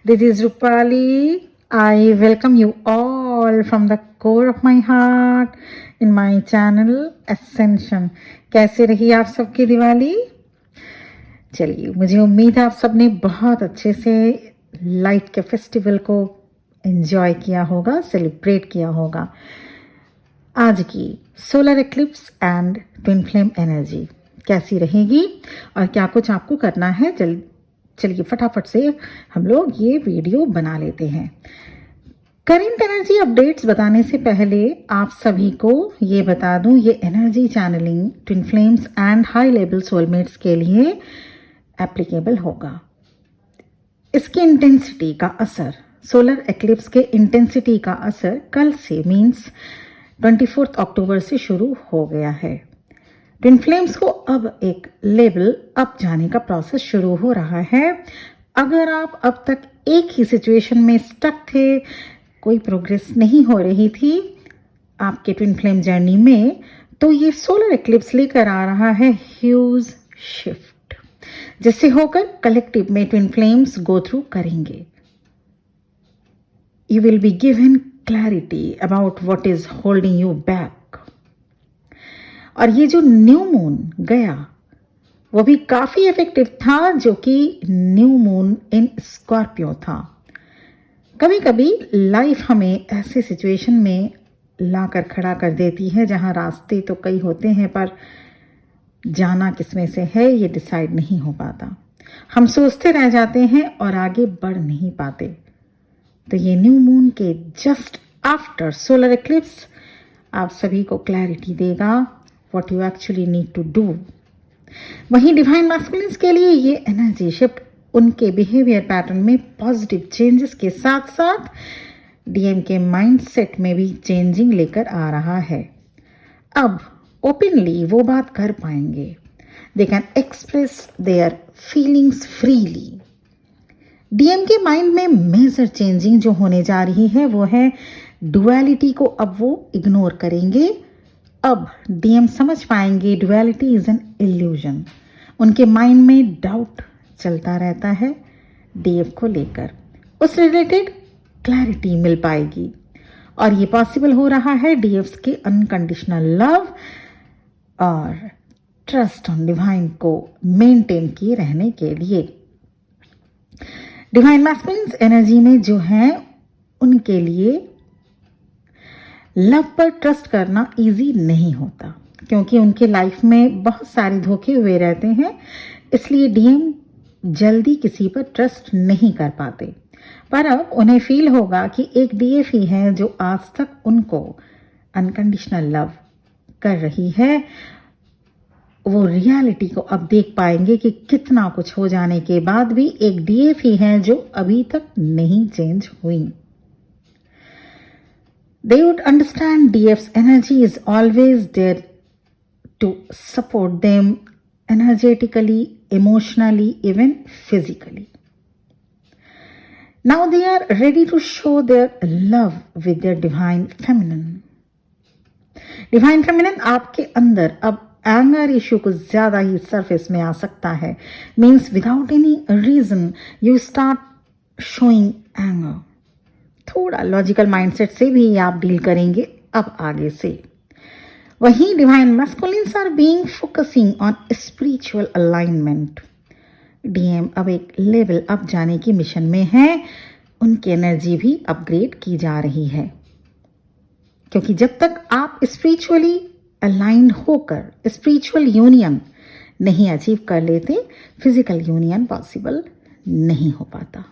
This is Rupali. I welcome you all from the core of my heart in my channel Ascension. कैसे रही आप सबकी दिवाली? चलिए, मुझे उम्मीद है आप सबने बहुत अच्छे से लाइट के फेस्टिवल को एंजॉय किया होगा, सेलिब्रेट किया होगा। आज की solar eclipse and twin flame energy कैसी रहेगी और क्या कुछ आपको करना है, चलिए फटाफट से हम लोग ये वीडियो बना लेते हैं। करंट एनर्जी अपडेट्स बताने से पहले आप सभी को ये बता दूं, ये energy channeling twin flames and high level soulmates के लिए एप्लीकेबल होगा। इसकी इंटेंसिटी का असर, सोलर एक्लिप्स के इंटेंसिटी का असर कल से मीन्स 24 अक्टूबर से शुरू हो गया है। ट्विन फ्लेम्स को अब एक लेवल अप जाने का प्रोसेस शुरू हो रहा है। अगर आप अब तक एक ही सिचुएशन में स्टक थे, कोई प्रोग्रेस नहीं हो रही थी आपके ट्विन फ्लेम जर्नी में, तो ये सोलर एक्लिप्स लेकर आ रहा है ह्यूज शिफ्ट, जिससे होकर कलेक्टिव में ट्विन फ्लेम्स गो थ्रू करेंगे। You will be given clarity about what is holding you back. और ये जो न्यू मून गया वो भी काफी इफेक्टिव था, जो कि न्यू मून इन स्कॉर्पियो था। कभी कभी लाइफ हमें ऐसे सिचुएशन में लाकर खड़ा कर देती है जहां रास्ते तो कई होते हैं पर जाना किसमें से है ये डिसाइड नहीं हो पाता। हम सोचते रह जाते हैं और आगे बढ़ नहीं पाते। तो ये न्यू मून के जस्ट आफ्टर सोलर एक्लिप्स आप सभी को क्लैरिटी देगा what you actually need to do। वहीं डिवाइन मैस्कुलिन्स के लिए ये एनर्जी शिफ्ट उनके बिहेवियर पैटर्न में पॉजिटिव चेंजेस के साथ साथ डीएम के माइंडसेट में भी चेंजिंग लेकर आ रहा है। अब ओपनली वो बात कर पाएंगे, they can express their feelings freely. DM के माइंड में मेजर चेंजिंग जो होने जा रही है वो है डुअलिटी को अब वो इग्नोर करेंगे। अब डीएम समझ पाएंगे डुअलिटी इज एन इल्यूजन। उनके माइंड में डाउट चलता रहता है डीएफ को लेकर, उस रिलेटेड क्लैरिटी मिल पाएगी और ये पॉसिबल हो रहा है डीएफ के अनकंडीशनल लव और ट्रस्ट ऑन डिवाइन को मेंटेन किए रहने के लिए। डिवाइन मैस्कुलिन्स एनर्जी में जो है उनके लिए लव पर ट्रस्ट करना इजी नहीं होता, क्योंकि उनके लाइफ में बहुत सारे धोखे हुए रहते हैं, इसलिए डीएम जल्दी किसी पर ट्रस्ट नहीं कर पाते। पर अब उन्हें फील होगा कि एक डीएफ ही है जो आज तक उनको अनकंडीशनल लव कर रही है। वो रियलिटी को अब देख पाएंगे कि कितना कुछ हो जाने के बाद भी एक डीएफ ही है जो अभी तक नहीं चेंज हुई। They would understand DF's energy is always there to support them energetically, emotionally, even physically. Now they are ready to show their love with their divine feminine. Divine feminine आपके अंदर अब anger issue को ज्यादा ही surface में आ सकता है। Means without any reason you start showing anger. थोड़ा लॉजिकल माइंडसेट से भी आप डील करेंगे अब आगे से। वहीं divine masculines are being focusing on spiritual alignment. DM अब एक लेवल अप जाने की मिशन में है, उनकी एनर्जी भी अपग्रेड की जा रही है, क्योंकि जब तक आप स्पिरिचुअली अलाइंड होकर स्पिरिचुअल यूनियन नहीं अचीव कर लेते, फिजिकल यूनियन पॉसिबल नहीं हो पाता।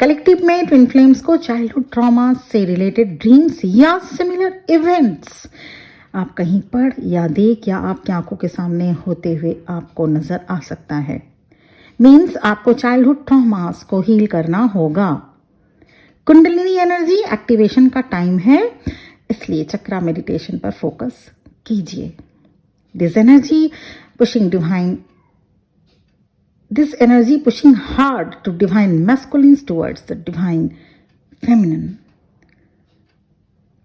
कलेक्टिव में ट्विन फ्लेम्स को चाइल्डहुड ट्रॉमा से रिलेटेड ड्रीम्स या सिमिलर इवेंट्स आप कहीं पढ़ या देख या आपकी आंखों के सामने होते हुए आपको नजर आ सकता है। मीन्स आपको चाइल्डहुड ट्रॉमास को हील करना होगा। कुंडलिनी एनर्जी एक्टिवेशन का टाइम है, इसलिए चक्रा मेडिटेशन पर फोकस कीजिए। This energy pushing hard to divine masculines towards the divine feminine.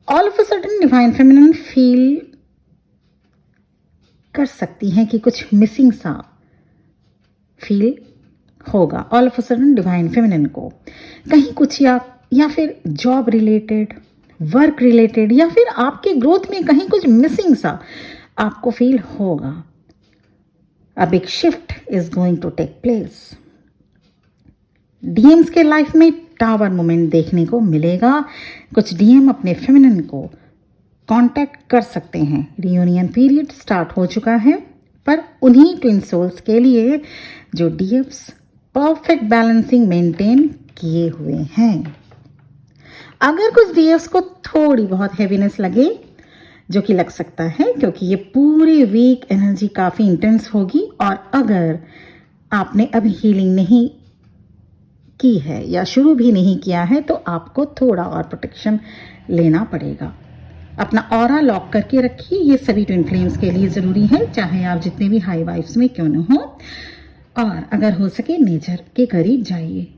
All of a sudden divine feminine feel कर सकती हैं कि कुछ मिसिंग सा फील होगा all of a sudden divine feminine को, कहीं कुछ या फिर जॉब रिलेटेड, वर्क रिलेटेड, या फिर आपके ग्रोथ में कहीं कुछ मिसिंग सा आपको फील होगा. A big shift is going to take place. DMs के लाइफ में टावर मोमेंट देखने को मिलेगा. कुछ डीएम अपने फेमिनिन को कांटेक्ट कर सकते हैं. रियूनियन पीरियड स्टार्ट हो चुका है, पर उन्हीं ट्विन सोल्स के लिए जो डीएम्स परफेक्ट बैलेंसिंग मेंटेन किए हुए हैं. अगर कुछ डीएम्स को थोड़ी बहुत हैवीनेस लगे, जो कि लग सकता है क्योंकि ये पूरे वीक एनर्जी काफ़ी इंटेंस होगी, और अगर आपने अभी हीलिंग नहीं की है या शुरू भी नहीं किया है तो आपको थोड़ा और प्रोटेक्शन लेना पड़ेगा. अपना ऑरा लॉक करके रखिए. ये सभी ट्विन फ्लेम्स के लिए ज़रूरी है, चाहे आप जितने भी हाई वाइब्स में क्यों न हो. और अगर हो सके नेचर के करीब जाइए.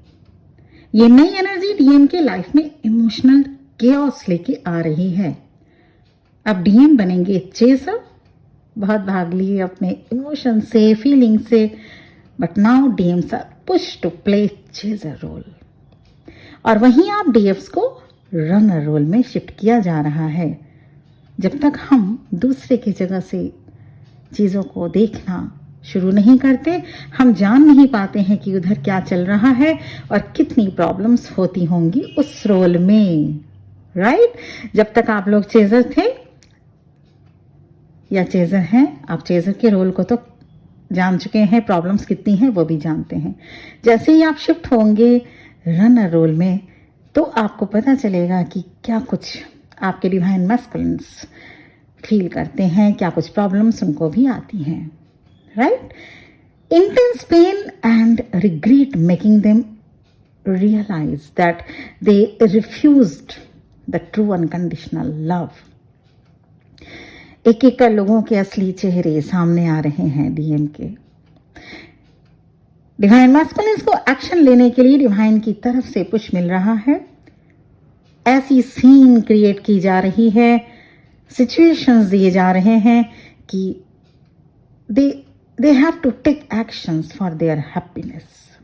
ये नई एनर्जी डीएम के लाइफ में इमोशनल केओस लेके आ रही है. अब डीएम बनेंगे चेजर. बहुत भाग लिए अपने इमोशन से, फीलिंग से, but now DMs are push to play chaser role. और वहीं आप डीएफ्स को रनर रोल में शिफ्ट किया जा रहा है. जब तक हम दूसरे की जगह से चीज़ों को देखना शुरू नहीं करते, हम जान नहीं पाते हैं कि उधर क्या चल रहा है और कितनी प्रॉब्लम्स होती होंगी उस रोल में. राइट? जब तक आप लोग चेजर थे या चेजर हैं, आप चेजर के रोल को तो जान चुके हैं, प्रॉब्लम्स कितनी हैं वो भी जानते हैं. जैसे ही आप शिफ्ट होंगे रनर रोल में, तो आपको पता चलेगा कि क्या कुछ आपके डिवाइन मैस्कुलिन्स फील करते हैं, क्या कुछ प्रॉब्लम्स उनको भी आती हैं. Right? Intense pain and regret making them realise that they refused the true unconditional love. एक एक कर लोगों के असली चेहरे सामने आ रहे हैं डीएम के. डिवाइन मैस्कुलिन्स को एक्शन लेने के लिए डिवाइन की तरफ से पुश मिल रहा है. ऐसी सीन क्रिएट की जा रही है, सिचुएशंस दिए जा रहे हैं कि they have to take actions for their happiness.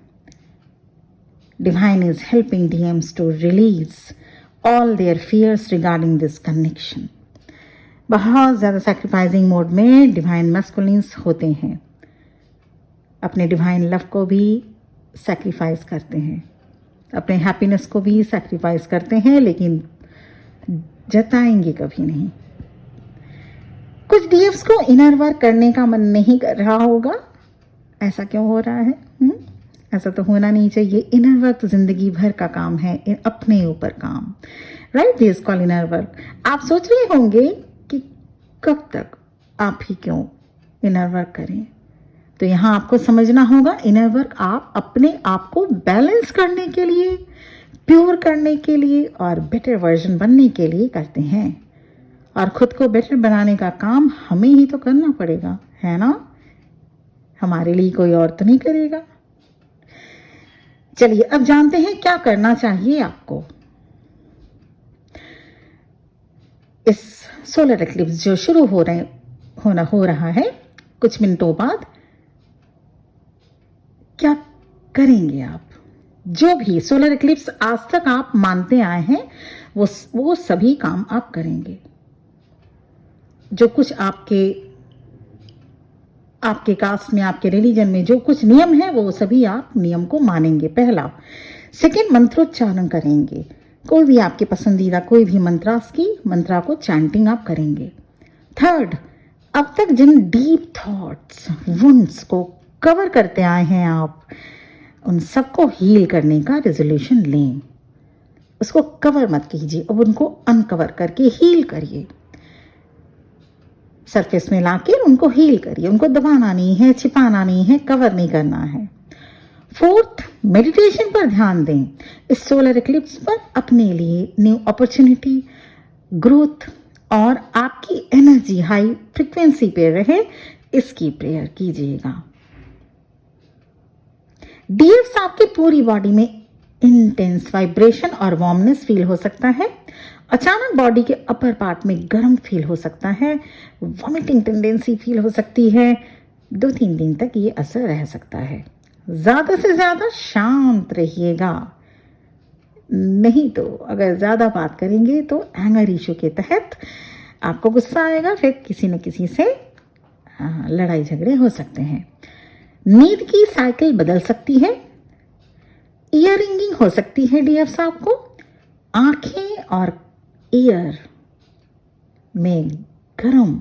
Divine is helping DMs to release all their fears regarding this connection. बहुत ज़्यादा सैक्रिफाइसिंग मोड में डिवाइन मैस्कुलिन्स होते हैं. अपने डिवाइन लव को भी सैक्रिफाइस करते हैं, अपने हैप्पीनेस को भी सैक्रिफाइस करते हैं, लेकिन जताएंगे कभी नहीं. कुछ डीएफ्स को इनर वर्क करने का मन नहीं कर रहा होगा. ऐसा क्यों हो रहा है? ऐसा तो होना नहीं चाहिए. इनर वर्क तो जिंदगी भर का काम है, अपने ऊपर काम. Right? This call inner work. आप सोच रहे होंगे कि कब तक, आप ही क्यों इनर वर्क करें. तो यहाँ आपको समझना होगा, इनर वर्क आप अपने आप को बैलेंस करने के लिए, प्योर करने के लिए और बेटर वर्जन बनने के लिए करते हैं. और खुद को बेटर बनाने का काम हमें ही तो करना पड़ेगा, है ना? हमारे लिए कोई और तो नहीं करेगा. चलिए अब जानते हैं क्या करना चाहिए आपको. इस सोलर एक्लिप्स जो शुरू हो रहा है कुछ मिनटों बाद, क्या करेंगे आप? जो भी सोलर एक्लिप्स आज तक आप मानते आए हैं वो सभी काम आप करेंगे. जो कुछ आपके कास्ट में, आपके रिलीजन में जो कुछ नियम है वो सभी आप नियम को मानेंगे. पहला. सेकंड, मंत्रोच्चारण करेंगे. कोई भी आपके पसंदीदा कोई भी मंत्रा को चैंटिंग आप करेंगे. थर्ड, अब तक जिन डीप थॉट्स, वुंड्स को कवर करते आए हैं आप, उन सबको हील करने का रेजोल्यूशन लें. उसको कवर मत कीजिए, अब उनको अनकवर करके हील करिए. सरफेस में लाकर उनको हील करिए. उनको दबाना नहीं है, छिपाना नहीं है, कवर नहीं करना है. फोर्थ, मेडिटेशन पर ध्यान दें. इस सोलर एक्लिप्स पर अपने लिए न्यू अपॉर्चुनिटी, ग्रोथ और आपकी एनर्जी हाई फ्रिक्वेंसी पे रहे, इसकी प्रेयर कीजिएगा. डीएफ्स आपकी पूरी बॉडी में इंटेंस वाइब्रेशन और वार्मनेस फील हो सकता है. अचानक बॉडी के अपर पार्ट में गर्म फील हो सकता है. वॉमिटिंग टेंडेंसी फील हो सकती है. 2-3 दिन तक ये असर रह सकता है. ज़्यादा से ज़्यादा शांत रहिएगा। नहीं तो अगर ज़्यादा बात करेंगे तो एंगर इशू के तहत आपको गुस्सा आएगा, फिर किसी न किसी से लड़ाई झगड़े हो सकते हैं। नींद की साइकिल बदल सकती है। ईयर रिंगिंग हो सकती है डीएफ साहब को। आंखें और ईयर में गर्म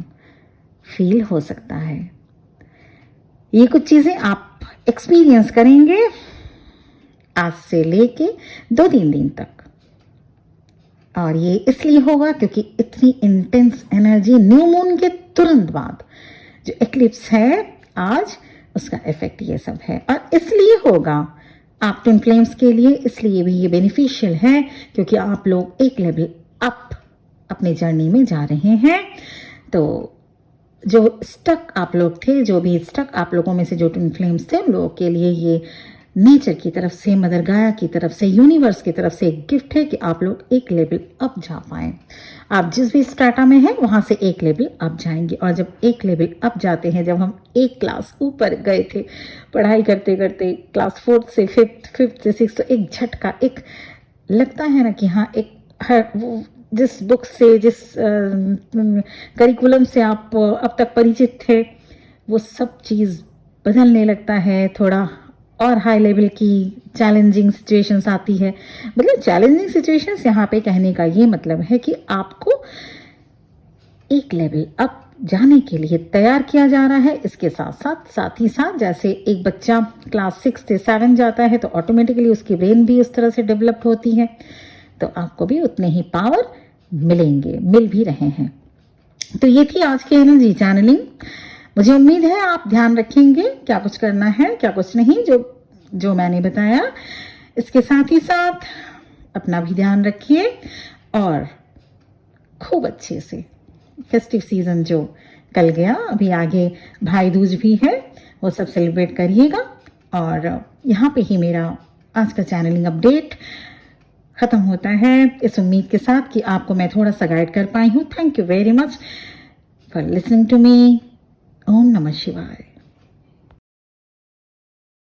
फील हो सकता है। ये कुछ चीज़ें आप एक्सपीरियंस करेंगे आज से लेके 2-3 दिन तक, और ये इसलिए होगा क्योंकि इतनी इंटेंस एनर्जी न्यू मून के तुरंत बाद जो एक्लिप्स है आज, उसका इफेक्ट ये सब है। और इसलिए होगा आप ट्विन फ्लेम्स के लिए, इसलिए भी ये बेनिफिशियल है क्योंकि आप लोग एक लेवल अप अपने जर्नी में जा रहे हैं। तो जो स्टक आप लोग थे, जो भी स्टक आप लोगों में से जो ट्विन फ्लेम्स थे, उन लोगों के लिए ये नेचर की तरफ से, मदर गाया की तरफ से, यूनिवर्स की तरफ से एक गिफ्ट है कि आप लोग एक लेवल अप जा पाएं। आप जिस भी स्ट्रेटा में हैं वहां से एक लेवल अप जाएंगे। और जब एक लेवल अप जाते हैं, जब हम एक क्लास ऊपर गए थे पढ़ाई करते करते, क्लास 4th से 5th से 6th, तो एक झटका, एक लगता है ना कि हाँ, एक हर वो जिस बुक से, जिस करिकुलम से आप अब तक परिचित थे, वो सब चीज़ बदलने लगता है। थोड़ा और हाई लेवल की चैलेंजिंग सिचुएशंस आती है। मतलब चैलेंजिंग सिचुएशंस यहाँ पे कहने का ये मतलब है कि आपको एक लेवल अप जाने के लिए तैयार किया जा रहा है। इसके साथ ही साथ जैसे एक बच्चा क्लास 6 से 7 जाता है तो ऑटोमेटिकली उसकी ब्रेन भी उस तरह से डेवलप होती है, तो आपको भी उतने ही पावर मिलेंगे, मिल भी रहे हैं। तो ये थी आज की एनर्जी चैनलिंग। मुझे उम्मीद है आप ध्यान रखेंगे क्या कुछ करना है, क्या कुछ नहीं, जो मैंने बताया। इसके साथ ही साथ अपना भी ध्यान रखिए और खूब अच्छे से फेस्टिव सीजन जो कल गया, अभी आगे भाई दूज भी है, वो सब सेलिब्रेट करिएगा। और यहाँ पे ही मेरा आज का चैनलिंग अपडेट खत्म होता है, इस उम्मीद के साथ कि आपको मैं थोड़ा सा गाइड कर पाई हूँ। Thank you very much for listening to me. ओम नमः शिवाय।